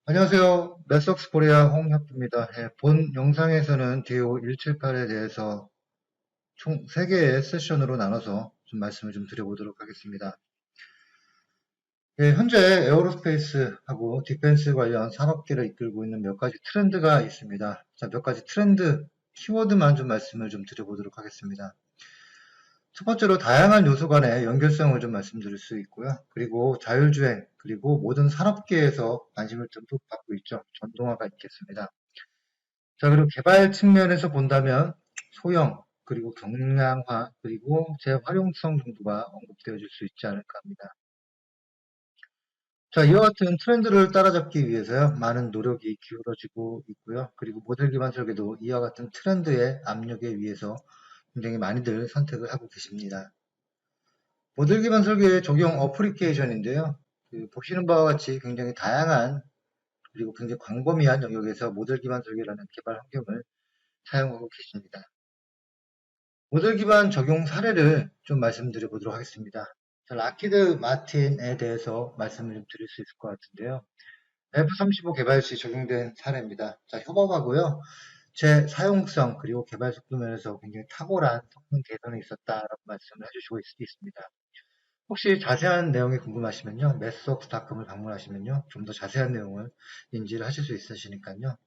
안녕하세요. 메석스 코리아 홍혁주입니다. 본 영상에서는 DO178에 대해서 총 3개의 세션으로 나눠서 좀 말씀을 좀 드려보도록 하겠습니다. 현재 에어로스페이스하고 디펜스 관련 산업계를 이끌고 있는 몇 가지 트렌드가 있습니다. 자, 몇 가지 트렌드, 키워드만 좀 말씀을 좀 드려보도록 하겠습니다. 첫 번째로 다양한 요소 간의 연결성을 좀 말씀드릴 수 있고요. 그리고 자율주행, 그리고 모든 산업계에서 관심을 듬뿍 받고 있죠. 전동화가 있겠습니다. 자, 그리고 개발 측면에서 본다면 소형, 그리고 경량화, 그리고 재활용성 정도가 언급되어질 수 있지 않을까 합니다. 자, 이와 같은 트렌드를 따라잡기 위해서요, 많은 노력이 기울어지고 있고요. 그리고 모델 기반 설계도 이와 같은 트렌드의 압력에 의해서 굉장히 많이들 선택을 하고 계십니다. 모델 기반 설계의 적용 어플리케이션인데요. 보시는 바와 같이 굉장히 다양한 그리고 굉장히 광범위한 영역에서 모델 기반 설계라는 개발 환경을 사용하고 계십니다. 모델 기반 적용 사례를 좀 말씀드려 보도록 하겠습니다. 자, 락히드 마틴에 대해서 말씀을 좀 드릴 수 있을 것 같은데요. F-35 개발 시 적용된 사례입니다. 자, 협업하고요. 제 사용성 그리고 개발 속도 면에서 굉장히 탁월한 성능 개선이 있었다라고 말씀을 해주시고 있습니다. 혹시 자세한 내용이 궁금하시면요. 메스웍스닷컴을 방문하시면요. 좀 더 자세한 내용을 인지를 하실 수 있으시니까요.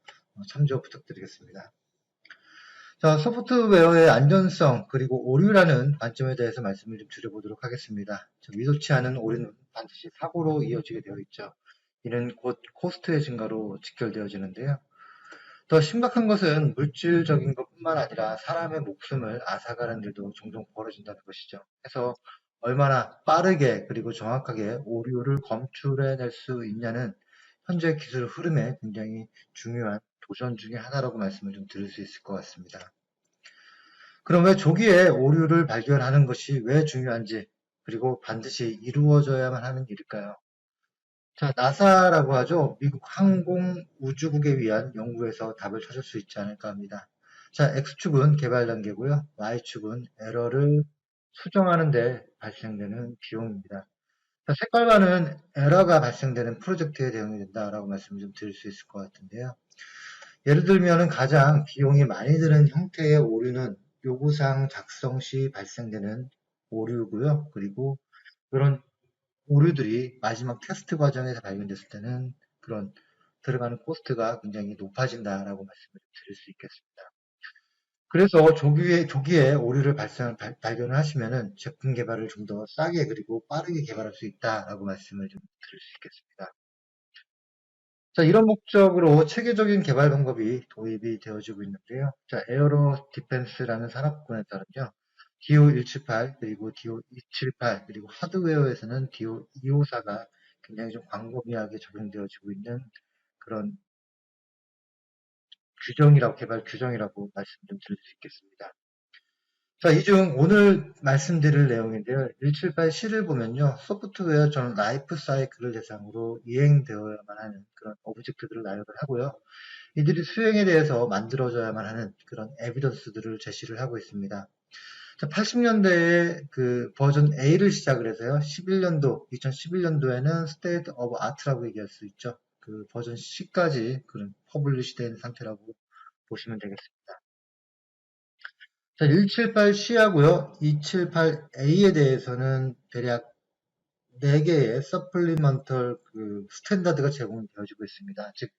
참조 부탁드리겠습니다. 자, 소프트웨어의 안전성 그리고 오류라는 관점에 대해서 말씀을 좀 드려보도록 하겠습니다. 의도치 않은 오류는 반드시 사고로 이어지게 되어 있죠. 이는 곧 코스트의 증가로 직결되어지는데요. 더 심각한 것은 물질적인 것뿐만 아니라 사람의 목숨을 앗아가는 일도 종종 벌어진다는 것이죠. 그래서 얼마나 빠르게 그리고 정확하게 오류를 검출해낼 수 있냐는 현재 기술 흐름에 굉장히 중요한 도전 중의 하나라고 말씀을 좀 드릴 수 있을 것 같습니다. 그럼 왜 조기에 오류를 발견하는 것이 왜 중요한지, 그리고 반드시 이루어져야만 하는 일일까요? 자, 나사라고 하죠. 미국 항공우주국에 위한 연구에서 답을 찾을 수 있지 않을까 합니다. 자, X축은 개발 단계고요. Y축은 에러를 수정하는 데 발생되는 비용입니다. 자, 색깔반은 에러가 발생되는 프로젝트에 대응이 된다라고 말씀을 좀 드릴 수 있을 것 같은데요. 예를 들면 가장 비용이 많이 드는 형태의 오류는 요구사항 작성 시 발생되는 오류고요. 그리고 그런 오류들이 마지막 테스트 과정에서 발견됐을 때는 그런 들어가는 코스트가 굉장히 높아진다라고 말씀을 드릴 수 있겠습니다. 그래서 조기에 오류를 발견을 하시면은 제품 개발을 좀 더 싸게 그리고 빠르게 개발할 수 있다라고 말씀을 좀 드릴 수 있겠습니다. 자, 이런 목적으로 체계적인 개발 방법이 도입이 되어지고 있는데요. 자, 에어로 디펜스라는 산업군에 따른요. DO178 그리고 DO278 그리고 하드웨어에서는 DO254가 굉장히 좀 광범위하게 적용되어지고 있는 그런 개발 규정이라고 말씀 좀 드릴 수 있겠습니다. 자, 이 중 오늘 말씀드릴 내용인데요. 178C를 보면요. 소프트웨어 전 라이프 사이클을 대상으로 이행되어야만 하는 그런 오브젝트들을 나열을 하고요. 이들이 수행에 대해서 만들어져야만 하는 그런 에비던스들을 제시를 하고 있습니다. 80년대에 그 버전 A를 시작을 해서요. 2011년도에는 스테이트 오브 아트라고 얘기할 수 있죠. 그 버전 C까지 그런 퍼블리시 된 상태라고 보시면 되겠습니다. 자, 178C하고요. 278A에 대해서는 대략 4개의 서플리먼털 그 스탠다드가 제공되어지고 있습니다. 즉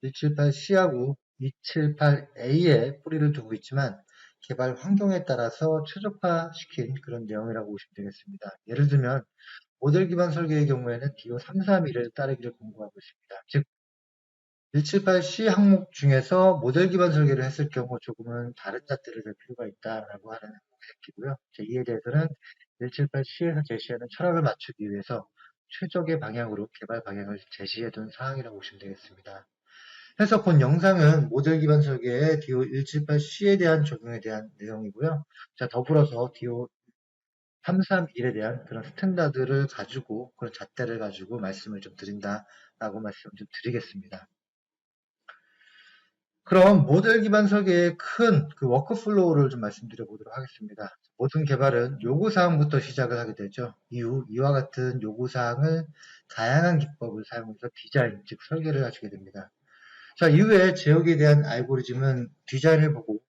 178C하고 278A에 뿌리를 두고 있지만 개발 환경에 따라서 최적화시킨 그런 내용이라고 보시면 되겠습니다. 예를 들면 모델 기반 설계의 경우에는 DO331을 따르기를 권고하고 있습니다. 즉 178C 항목 중에서 모델 기반 설계를 했을 경우 조금은 다른 잣대를 댈 필요가 있다라고 하는 항목이 생기고요. 이에 대해서는 178C에서 제시하는 철학을 맞추기 위해서 최적의 방향으로 개발 방향을 제시해둔 사항이라고 보시면 되겠습니다. 해서 본 영상은 모델 기반 설계의 DO178C에 대한 적용에 대한 내용이고요. 자, 더불어서 DO331에 대한 그런 스탠다드를 가지고 그런 잣대를 가지고 말씀을 좀 드린다라고 말씀 좀 드리겠습니다. 그럼 모델 기반 설계의 큰 그 워크플로우를 좀 말씀드려 보도록 하겠습니다. 모든 개발은 요구사항부터 시작을 하게 되죠. 이후 이와 같은 요구사항을 다양한 기법을 사용해서 디자인, 즉 설계를 하시게 됩니다. 자, 이후에 제어기에 대한 알고리즘은 디자인을 보고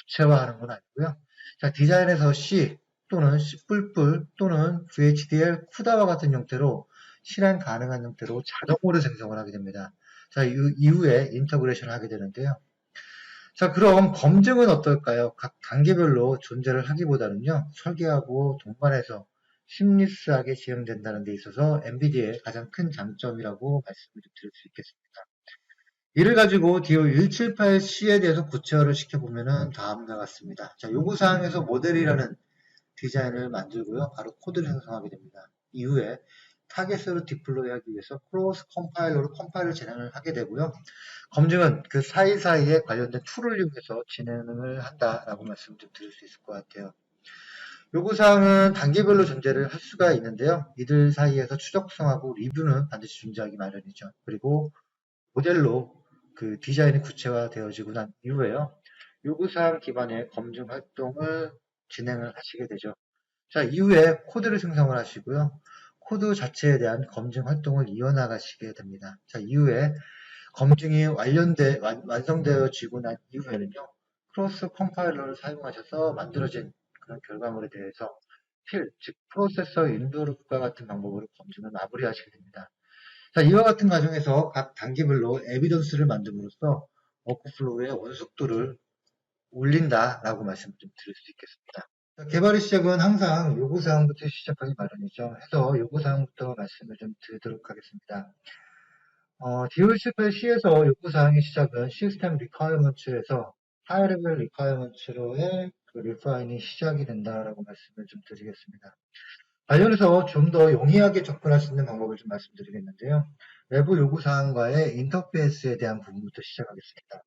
구체화하는 건 아니고요. 자, 디자인에서 C 또는 C++ 또는 VHDL, 쿠다와 같은 형태로 실행 가능한 형태로 자동으로 생성을 하게 됩니다. 자, 이후에 인터그레이션을 하게 되는데요. 자, 그럼 검증은 어떨까요? 각 단계별로 존재를 하기보다는요, 설계하고 동반해서 심리스하게 진행된다는 데 있어서 엔비디아의 가장 큰 장점이라고 말씀을 좀 드릴 수 있겠습니다. 이를 가지고 DO178C에 대해서 구체화를 시켜보면은 다음과 같습니다. 자, 요구사항에서 모델이라는 디자인을 만들고요. 바로 코드를 생성하게 됩니다. 이후에 타겟으로 디플로이하기 위해서 크로스 컴파일러로 컴파일을 진행을 하게 되고요. 검증은 그 사이사이에 관련된 툴을 이용해서 진행을 한다라고 말씀 좀 드릴 수 있을 것 같아요. 요구사항은 단계별로 존재를 할 수가 있는데요. 이들 사이에서 추적성하고 리뷰는 반드시 존재하기 마련이죠. 그리고 모델로 그 디자인이 구체화되어지고 난 이후에요. 요구사항 기반의 검증 활동을 진행을 하시게 되죠. 자, 이후에 코드를 생성을 하시고요. 코드 자체에 대한 검증 활동을 이어나가시게 됩니다. 자, 이후에 검증이 완성되어지고 난 이후에는요. 크로스 컴파일러를 사용하셔서 만들어진 그런 결과물에 대해서 즉 프로세서 인도루프과 같은 방법으로 검증을 마무리하시게 됩니다. 자, 이와 같은 과정에서 각 단계별로 에비던스를 만듦으로써 워크플로우의 원숙도를 올린다라고 말씀 좀 드릴 수 있겠습니다. 자, 개발의 시작은 항상 요구사항부터 시작하기 마련이죠. 해서 요구사항부터 말씀을 좀 드리도록 하겠습니다. DO178C에서 요구사항의 시작은 시스템 리퀘어먼트에서 하이 레벨 리퀘어먼트로의 그 리파인이 시작이 된다라고 말씀을 좀 드리겠습니다. 관련해서 좀 더 용이하게 접근할 수 있는 방법을 좀 말씀드리겠는데요. 외부 요구사항과의 인터페이스에 대한 부분부터 시작하겠습니다.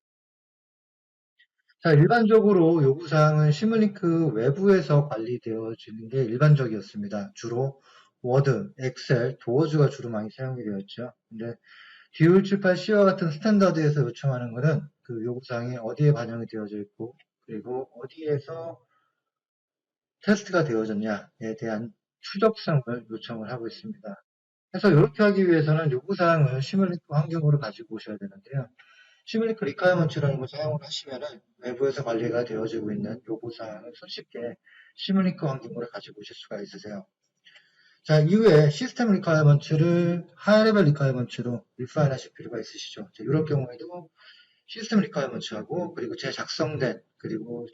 자, 일반적으로 요구사항은 시뮬링크 외부에서 관리되어지는 게 일반적이었습니다. 주로 워드, 엑셀, 도어즈가 주로 많이 사용이 되었죠. 근데 DO178C와 같은 스탠다드에서 요청하는 것은 그 요구사항이 어디에 반영이 되어져 있고, 그리고 어디에서 테스트가 되어졌냐에 대한 추적성을 요청을 하고 있습니다. 그래서 이렇게 하기 위해서는 요구사항을 시뮬링크 환경으로 가지고 오셔야 되는데요. 시뮬링크 리퀘어먼트라는 걸 사용을 하시면은 외부에서 관리가 되어지고 있는 요구사항을 손쉽게 시뮬링크 환경으로 가지고 오실 수가 있으세요. 자, 이후에 시스템 리퀘어먼트를 하이 레벨 리퀘어먼트로 리파인 하실 필요가 있으시죠. 자, 이럴 경우에도 시스템 리퀘어먼트하고 그리고 재작성된 그리고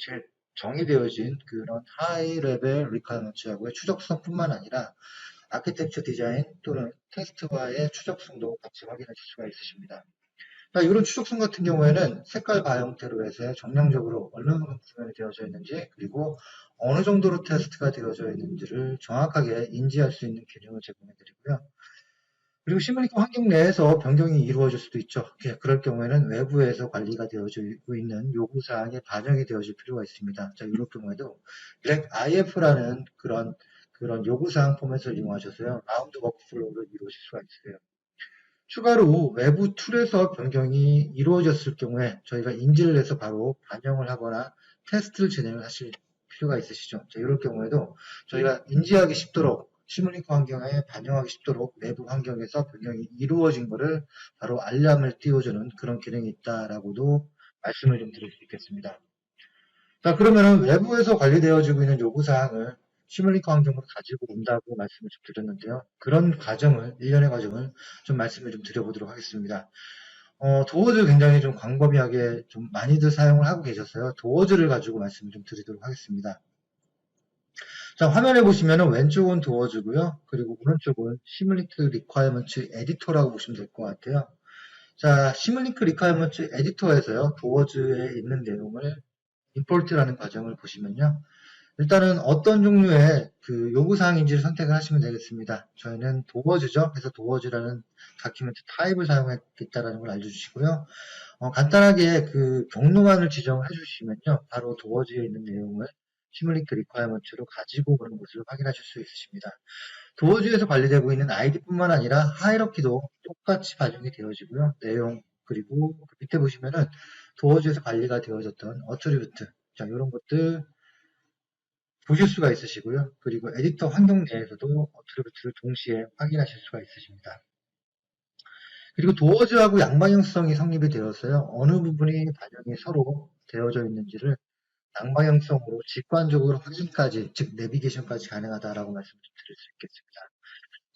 정의되어진 그런 하이 레벨 리퀘어먼트하고의 추적성뿐만 아니라 아키텍처 디자인 또는 테스트와의 추적성도 같이 확인하실 수가 있으십니다. 자, 이런 추적성 같은 경우에는 색깔 바 형태로 해서 정량적으로 어느 만큼 구현이 되어져 있는지 그리고 어느 정도로 테스트가 되어져 있는지를 정확하게 인지할 수 있는 기능을 제공해 드리고요. 그리고 시뮬리크 환경 내에서 변경이 이루어질 수도 있죠. 그럴 경우에는 외부에서 관리가 되어지고 있는 요구사항에 반영이 되어질 필요가 있습니다. 자, 이럴 경우에도 Black IF라는 그런 요구사항 포맷을 이용하셔서요. 라운드 워크플로우를 이루실 수가 있어요. 추가로 외부 툴에서 변경이 이루어졌을 경우에 저희가 인지를 해서 바로 반영을 하거나 테스트를 진행을 하실 필요가 있으시죠. 자, 이럴 경우에도 저희가 인지하기 쉽도록 시뮬링크 환경에 반영하기 쉽도록 내부 환경에서 변경이 이루어진 것을 바로 알람을 띄워주는 그런 기능이 있다라고도 말씀을 좀 드릴 수 있겠습니다. 자, 그러면은 외부에서 관리되어지고 있는 요구사항을 시뮬링크 환경으로 가지고 온다고 말씀을 좀 드렸는데요. 그런 과정을, 일련의 과정을 좀 말씀을 좀 드려보도록 하겠습니다. 도어즈 굉장히 좀 광범위하게 좀 많이들 사용을 하고 계셨어요. 도어즈를 가지고 말씀을 좀 드리도록 하겠습니다. 자, 화면에 보시면은 왼쪽은 도어즈고요. 그리고 오른쪽은 시뮬링크 리퀘어먼트 에디터라고 보시면 될 것 같아요. 자, 시뮬링크 리퀘어먼트 에디터에서요. 도어즈에 있는 내용을 임포트라는 과정을 보시면요. 일단은 어떤 종류의 그 요구사항인지를 선택을 하시면 되겠습니다. 저희는 도어즈죠. 그래서 도어즈라는 다큐멘트 타입을 사용했다라는 걸 알려주시고요. 간단하게 그 경로만을 지정해 주시면요. 바로 도어즈에 있는 내용을 시뮬링크 리퀘어먼트로 가지고 오는 것을 확인하실 수 있으십니다. 도어즈에서 관리되고 있는 아이디뿐만 아니라 하이러키도 똑같이 반영이 되어지고요. 내용 그리고 그 밑에 보시면은 도어즈에서 관리가 되어졌던 어트리뷰트, 자, 이런 것들 보실 수가 있으시고요. 그리고 에디터 환경 내에서도 어트리뷰트를 동시에 확인하실 수가 있으십니다. 그리고 도어즈하고 양방향성이 성립이 되었어요. 어느 부분이 반영이 서로 되어져 있는지를 양방향성으로 직관적으로 확인까지, 즉 내비게이션까지 가능하다라고 말씀을 좀 드릴 수 있겠습니다.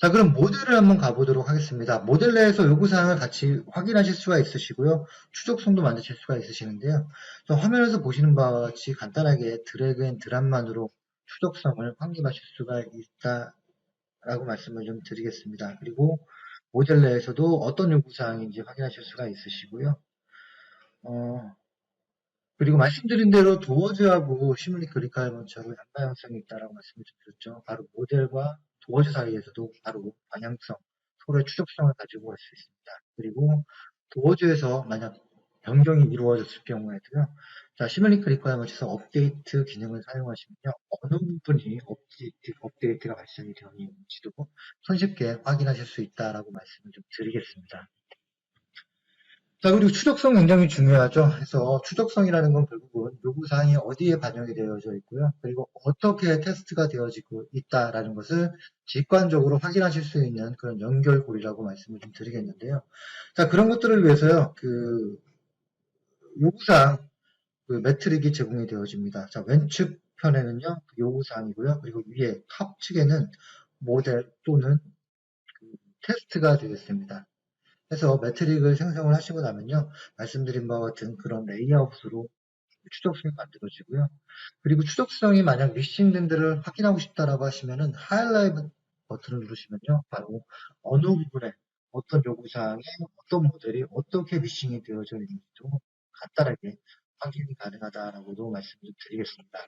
자, 그럼 모델을 한번 가보도록 하겠습니다. 모델 내에서 요구사항을 같이 확인하실 수가 있으시고요. 추적성도 만드실 수가 있으시는데요. 화면에서 보시는 바와 같이 간단하게 드래그 앤 드랍만으로 추적성을 확립하실 수가 있다라고 말씀을 좀 드리겠습니다. 그리고 모델 내에서도 어떤 요구사항인지 확인하실 수가 있으시고요. 그리고 말씀드린 대로 도어즈하고 시뮬리크 리카이먼트하고 양방향성이 있다라고 말씀을 좀 드렸죠. 바로 모델과 도어즈 사이에서도 바로 방향성, 서로의 추적성을 가지고 갈 수 있습니다. 그리고 도어즈에서 만약 변경이 이루어졌을 경우에도요. 자, 시뮬리크 리카이먼트에서 업데이트 기능을 사용하시면요. 어느 부분이 업데이트가 발생이 되었는지도 손쉽게 확인하실 수 있다라고 말씀을 좀 드리겠습니다. 자, 그리고 추적성 굉장히 중요하죠. 그래서 추적성이라는 건 결국은 요구사항이 어디에 반영이 되어져 있고요. 그리고 어떻게 테스트가 되어지고 있다라는 것을 직관적으로 확인하실 수 있는 그런 연결고리라고 말씀을 좀 드리겠는데요. 자, 그런 것들을 위해서요. 요구사항 매트릭이 제공이 되어집니다. 자, 왼측 편에는요. 요구사항이고요. 그리고 위에 탑 측에는 모델 또는 테스트가 되겠습니다. 해서 매트릭을 생성을 하시고 나면요. 말씀드린 바와 같은 그런 레이아웃으로 추적성이 만들어지고요. 그리고 추적성이 만약 미싱된 데를 확인하고 싶다라고 하시면은 하이라이트 버튼을 누르시면요. 바로 어느 부분에 어떤 요구사항에 어떤 모델이 어떻게 미싱이 되어져 있는지도 간단하게 확인이 가능하다라고도 말씀을 드리겠습니다.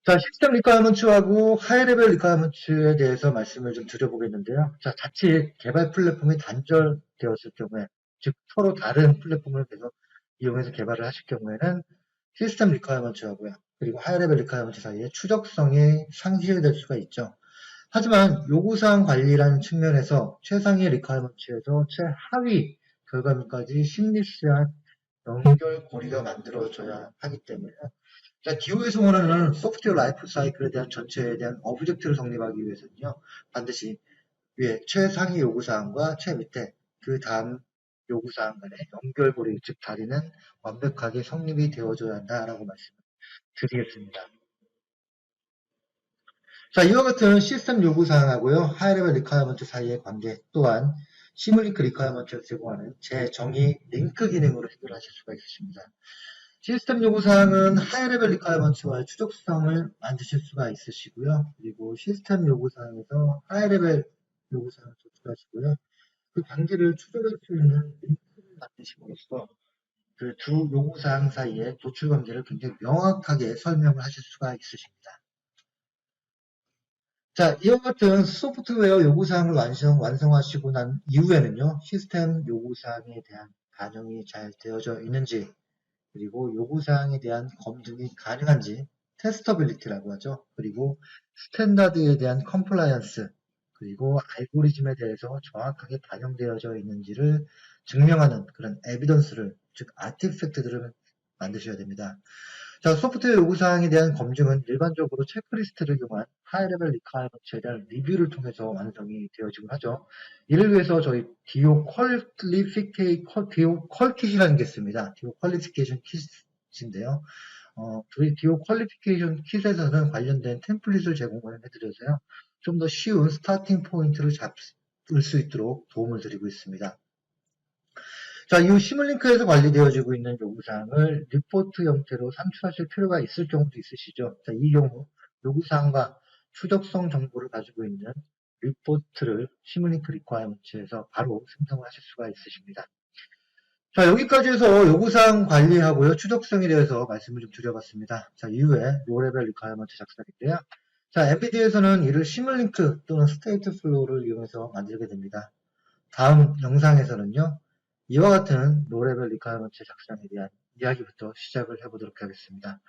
자, 시스템 리퀘어먼트하고 하이레벨 리퀘어먼트에 대해서 말씀을 좀 드려보겠는데요. 자, 자칫 개발 플랫폼이 단절되었을 경우에, 즉 서로 다른 플랫폼을 계속 이용해서 개발을 하실 경우에는 시스템 리퀘어먼트하고요. 그리고 하이레벨 리퀘어먼트 사이에 추적성이 상실될 수가 있죠. 하지만 요구사항 관리라는 측면에서 최상의 리퀘어먼트에서 최하위 결과물까지 심리스한 연결고리가 만들어져야 하기 때문에 자, DO에서 원하는 소프트웨어 라이프 사이클에 대한 전체에 대한 오브젝트를 성립하기 위해서는요, 반드시 위에 최상위 요구사항과 최밑에 그 다음 요구사항 간의 연결고리, 즉 다리는 완벽하게 성립이 되어줘야 한다라고 말씀드리겠습니다. 자, 이와 같은 시스템 요구사항하고요, 하이레벨 리퀘어먼트 사이의 관계 또한 시뮬리크 리퀘어먼트를 제공하는 재정의 링크 기능으로 해결하실 수가 있으십니다. 시스템 요구사항은 하이레벨 리퀘어먼트와 추적성을 만드실 수가 있으시고요. 그리고 시스템 요구사항에서 하이레벨 요구사항을 도출하시고요. 그 관계를 추적할 수 있는 링크를 만드심으로써 그 두 요구사항 사이의 도출 관계를 굉장히 명확하게 설명을 하실 수가 있으십니다. 자, 이와 같은 소프트웨어 요구사항을 완성하시고 난 이후에는요, 시스템 요구사항에 대한 반영이 잘 되어져 있는지, 그리고 요구사항에 대한 검증이 가능한지 테스터빌리티라고 하죠. 그리고 스탠다드에 대한 컴플라이언스, 그리고 알고리즘에 대해서 정확하게 반영되어져 있는지를 증명하는 그런 에비던스를, 즉 아티팩트들을 만드셔야 됩니다. 자, 소프트웨어 요구사항에 대한 검증은 일반적으로 체크리스트를 이용한 하이레벨 리퀘어먼트에 대한 리뷰를 통해서 완성이 되어지곤 하죠. 이를 위해서 저희 DO 퀄킷이라는 게 있습니다. DO 퀄리피케이션 킷인데요. 저희 DO 퀄리피케이션 킷에서는 관련된 템플릿을 제공을 해드려서요. 좀 더 쉬운 스타팅 포인트를 잡을 수 있도록 도움을 드리고 있습니다. 자, 이 시뮬링크에서 관리되어지고 있는 요구사항을 리포트 형태로 산출하실 필요가 있을 경우도 있으시죠. 자, 이 경우 요구사항과 추적성 정보를 가지고 있는 리포트를 시뮬링크 리퀘어먼트에서 바로 생성을 하실 수가 있으십니다. 자, 여기까지 해서 요구사항 관리하고요. 추적성에 대해서 말씀을 좀 드려봤습니다. 자, 이후에 로레벨 리퀘어먼트 작성인데요. 자, MPD에서는 이를 시뮬링크 또는 스테이트 플로우를 이용해서 만들게 됩니다. 다음 영상에서는요. 이와 같은 로레벨 리퀘어먼트 작성에 대한 이야기부터 시작을 해보도록 하겠습니다.